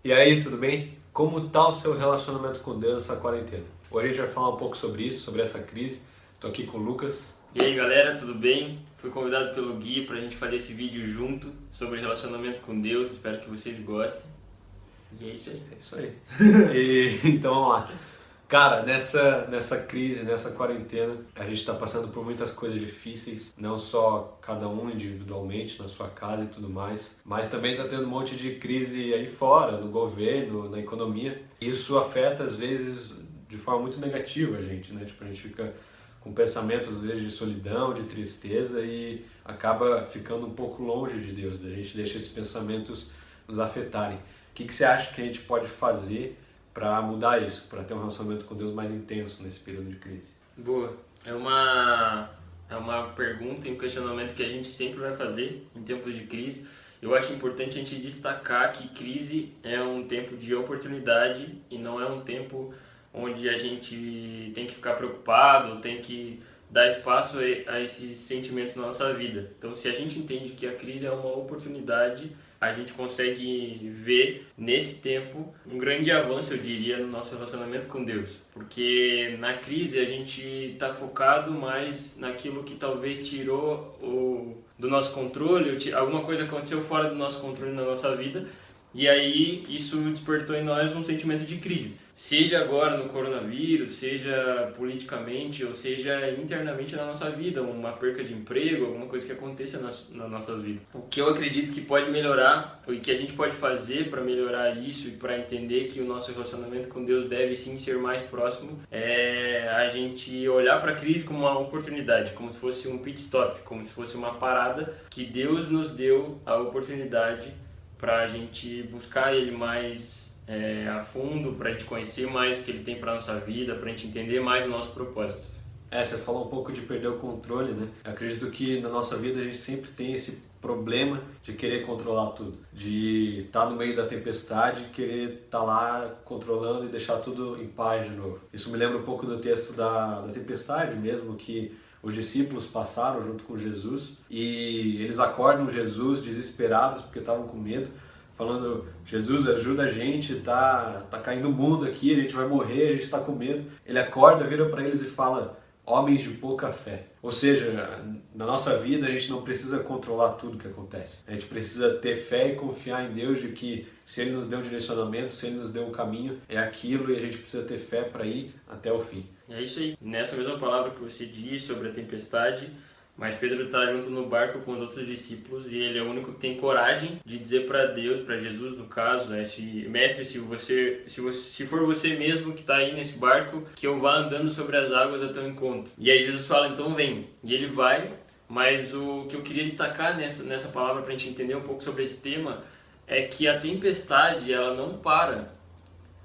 E aí, tudo bem? Como tá o seu relacionamento com Deus nessa quarentena? Hoje a gente vai falar um pouco sobre isso, sobre essa crise. Estou aqui com o Lucas. E aí galera, tudo bem? Fui convidado pelo Gui para a gente fazer esse vídeo junto sobre relacionamento com Deus, espero que vocês gostem. E é isso aí. É isso aí. Então vamos lá. Cara, nessa crise, nessa quarentena, a gente está passando por muitas coisas difíceis, não só cada um individualmente, na sua casa e tudo mais, mas também está tendo um monte de crise aí fora, no governo, na economia. Isso afeta, às vezes, de forma muito negativa a gente, né? Tipo, a gente fica com pensamentos, às vezes, de solidão, de tristeza e acaba ficando um pouco longe de Deus. A gente deixa esses pensamentos nos afetarem. O que você acha que a gente pode fazer para mudar isso, para ter um relacionamento com Deus mais intenso nesse período de crise? Boa. É uma pergunta e um questionamento que a gente sempre vai fazer em tempos de crise. Eu acho importante a gente destacar que crise é um tempo de oportunidade e não é um tempo onde a gente tem que ficar preocupado, tem que dar espaço a esses sentimentos na nossa vida. Então, se a gente entende que a crise é uma oportunidade, a gente consegue ver nesse tempo um grande avanço, eu diria, no nosso relacionamento com Deus. Porque na crise a gente está focado mais naquilo que talvez tirou do nosso controle, alguma coisa aconteceu fora do nosso controle na nossa vida, e aí isso despertou em nós um sentimento de crise. Seja agora no coronavírus, seja politicamente, ou seja internamente na nossa vida, uma perca de emprego, alguma coisa que aconteça na nossa vida. O que eu acredito que pode melhorar, o que a gente pode fazer para melhorar isso e para entender que o nosso relacionamento com Deus deve sim ser mais próximo, é a gente olhar para a crise como uma oportunidade, como se fosse um pit stop, como se fosse uma parada que Deus nos deu a oportunidade para a gente buscar Ele mais a fundo, para a gente conhecer mais o que Ele tem para nossa vida, para a gente entender mais o nosso propósito. Você falou um pouco de perder o controle, né? Eu acredito que na nossa vida a gente sempre tem esse problema de querer controlar tudo, de estar no meio da tempestade e querer estar lá controlando e deixar tudo em paz de novo. Isso me lembra um pouco do texto da tempestade mesmo, que os discípulos passaram junto com Jesus e eles acordam Jesus desesperados porque estavam com medo, falando: Jesus, ajuda a gente, tá caindo o mundo aqui, a gente vai morrer, a gente está com medo. Ele acorda, vira para eles e fala: homens de pouca fé. Ou seja, na nossa vida a gente não precisa controlar tudo que acontece. A gente precisa ter fé e confiar em Deus de que se Ele nos deu um direcionamento, se Ele nos deu um caminho, é aquilo e a gente precisa ter fé para ir até o fim. É isso aí. Nessa mesma palavra que você disse sobre a tempestade, mas Pedro está junto no barco com os outros discípulos e ele é o único que tem coragem de dizer para Deus, para Jesus no caso, né? Mestre, se for você mesmo que está aí nesse barco, que eu vá andando sobre as águas até o encontro. E aí Jesus fala: então vem. E ele vai, mas o que eu queria destacar nessa palavra para a gente entender um pouco sobre esse tema é que a tempestade, ela não para.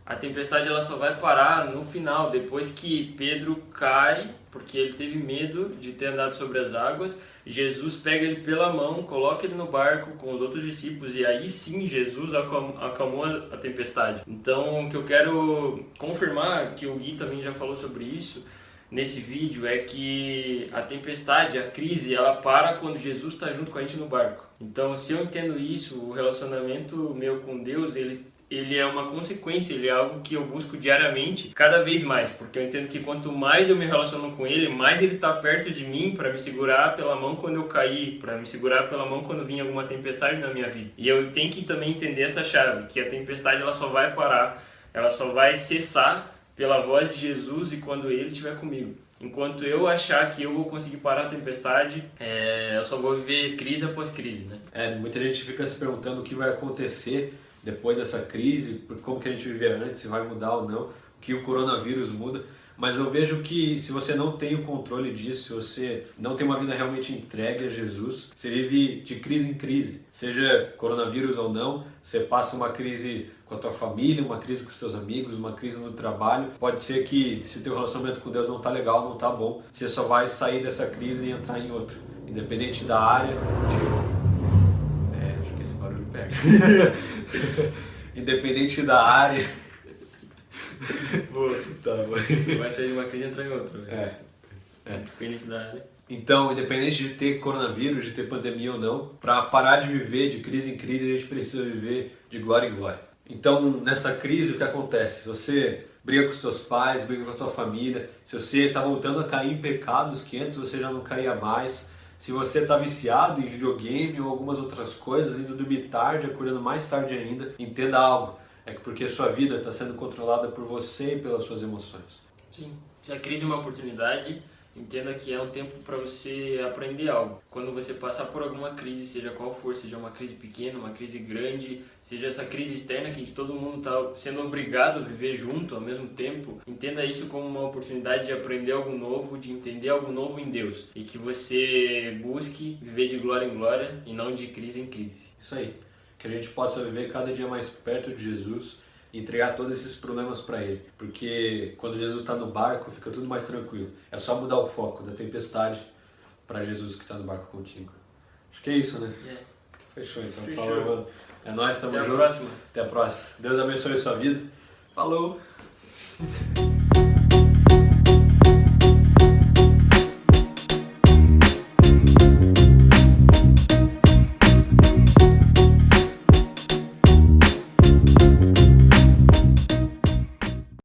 A tempestade ela só vai parar no final, depois que Pedro cai, porque ele teve medo de ter andado sobre as águas. Jesus pega ele pela mão, coloca ele no barco com os outros discípulos e aí sim Jesus acalmou a tempestade. Então o que eu quero confirmar, que o Gui também já falou sobre isso nesse vídeo, é que a tempestade, a crise, ela para quando Jesus está junto com a gente no barco. Então se eu entendo isso, o relacionamento meu com Deus, ele é uma consequência, ele é algo que eu busco diariamente, cada vez mais, porque eu entendo que quanto mais eu me relaciono com ele, mais ele está perto de mim para me segurar pela mão quando eu cair, para me segurar pela mão quando vir alguma tempestade na minha vida. E eu tenho que também entender essa chave, que a tempestade ela só vai parar, ela só vai cessar pela voz de Jesus e quando ele estiver comigo. Enquanto eu achar que eu vou conseguir parar a tempestade, eu só vou viver crise após crise, né? Muita gente fica se perguntando o que vai acontecer depois dessa crise, como que a gente vivia antes, se vai mudar ou não, o que o coronavírus muda. Mas eu vejo que se você não tem o controle disso, se você não tem uma vida realmente entregue a Jesus, você vive de crise em crise. Seja coronavírus ou não, você passa uma crise com a tua família, uma crise com os teus amigos, uma crise no trabalho. Pode ser que se teu relacionamento com Deus não tá legal, não tá bom, você só vai sair dessa crise e entrar em outra. Independente da área acho que esse barulho pega. Independente da área. Boa. Tá bom. Vai sair de uma crise e entrar em outra. Independente da área. Então, independente de ter coronavírus, de ter pandemia ou não, para parar de viver de crise em crise, a gente precisa viver de glória em glória. Então, nessa crise, o que acontece? Você briga com os seus pais, briga com a tua família, se você está voltando a cair em pecados que antes você já não caía mais, se você está viciado em videogame ou algumas outras coisas, indo dormir tarde, acordando mais tarde ainda, entenda algo, é porque sua vida está sendo controlada por você e pelas suas emoções. Sim, se a crise é uma oportunidade, entenda que é um tempo para você aprender algo. Quando você passar por alguma crise, seja qual for, seja uma crise pequena, uma crise grande, seja essa crise externa que todo mundo está sendo obrigado a viver junto ao mesmo tempo, entenda isso como uma oportunidade de aprender algo novo, de entender algo novo em Deus. E que você busque viver de glória em glória e não de crise em crise. Isso aí, que a gente possa viver cada dia mais perto de Jesus e entregar todos esses problemas para Ele. Porque quando Jesus está no barco, fica tudo mais tranquilo. É só mudar o foco da tempestade para Jesus que está no barco contigo. Acho que é isso, né? Yeah. Fechou então. Fechou. Falou, mano. É nóis, tamo junto. Até a próxima. Até a próxima. Deus abençoe a sua vida. Falou!